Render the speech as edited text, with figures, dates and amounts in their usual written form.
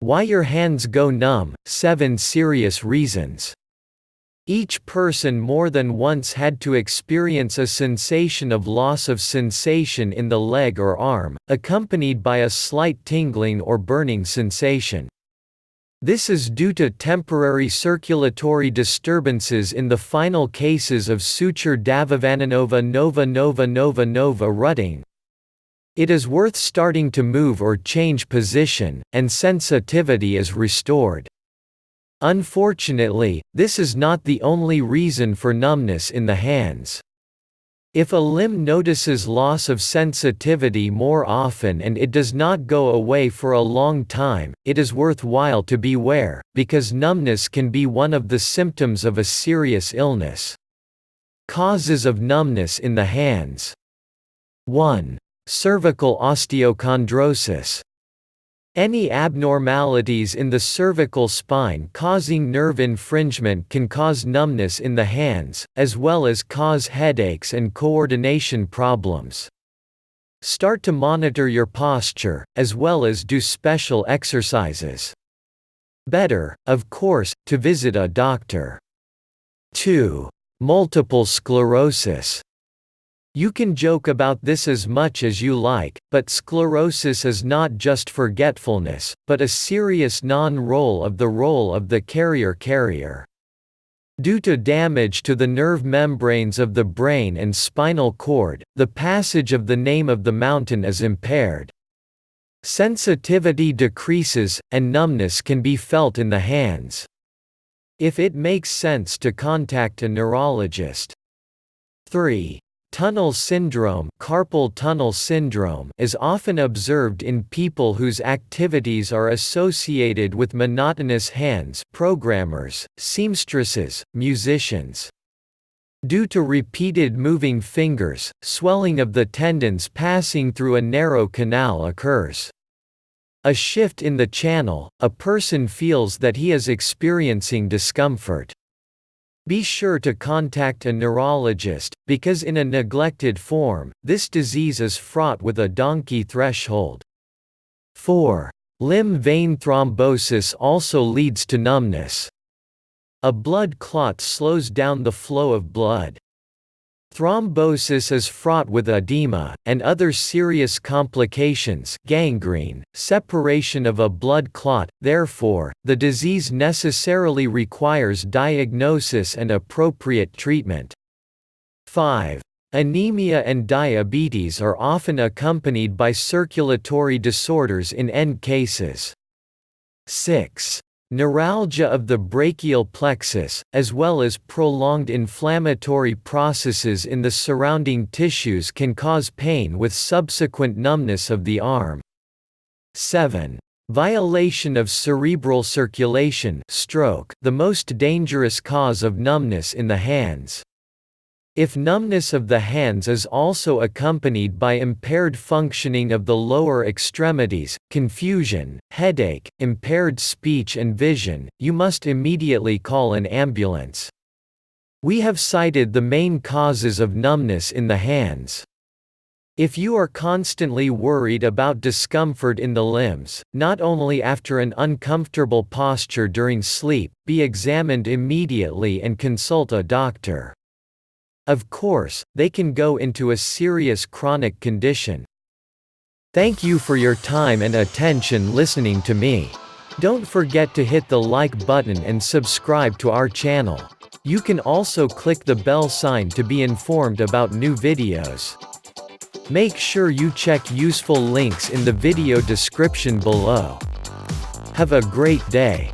Why your hands go numb, 7 serious reasons. Each person more than once had to experience a sensation of loss of sensation in the leg or arm, accompanied by a slight tingling or burning sensation. This is due to temporary circulatory disturbances in the final cases of suture Davivanova nova rutting. It is worth starting to move or change position, and sensitivity is restored. Unfortunately, this is not the only reason for numbness in the hands. If a limb notices loss of sensitivity more often and it does not go away for a long time, it is worthwhile to beware, because numbness can be one of the symptoms of a serious illness. Causes of numbness in the hands. 1. Cervical osteochondrosis. Any abnormalities in the cervical spine causing nerve infringement can cause numbness in the hands, as well as cause headaches and coordination problems. Start to monitor your posture, as well as do special exercises. Better, of course, to visit a doctor. 2. Multiple sclerosis. You can joke about this as much as you like, but sclerosis is not just forgetfulness, but a serious non-role of the carrier. Due to damage to the nerve membranes of the brain and spinal cord, the passage of the name of the mountain is impaired. Sensitivity decreases, and numbness can be felt in the hands. If it makes sense to contact a neurologist. 3. Tunnel syndrome, carpal tunnel syndrome is often observed in people whose activities are associated with monotonous hands, programmers, seamstresses, musicians. Due to repeated moving fingers, swelling of the tendons passing through a narrow canal occurs. A shift in the channel, a person feels that he is experiencing discomfort. Be sure to contact a neurologist, because in a neglected form, this disease is fraught with a donkey threshold. 4. Limb vein thrombosis also leads to numbness. A blood clot slows down the flow of blood. Thrombosis is fraught with edema, and other serious complications, gangrene, separation of a blood clot. Therefore, the disease necessarily requires diagnosis and appropriate treatment. 5. Anemia and diabetes are often accompanied by circulatory disorders in end cases. 6. Neuralgia of the brachial plexus, as well as prolonged inflammatory processes in the surrounding tissues can cause pain with subsequent numbness of the arm. 7. Violation of cerebral circulation, stroke, the most dangerous cause of numbness in the hands. If numbness of the hands is also accompanied by impaired functioning of the lower extremities, confusion, headache, impaired speech and vision, you must immediately call an ambulance. We have cited the main causes of numbness in the hands. If you are constantly worried about discomfort in the limbs, not only after an uncomfortable posture during sleep, be examined immediately and consult a doctor. Of course, they can go into a serious chronic condition. Thank you for your time and attention listening to me. Don't forget to hit the like button and subscribe to our channel. You can also click the bell sign to be informed about new videos. Make sure you check useful links in the video description below. Have a great day.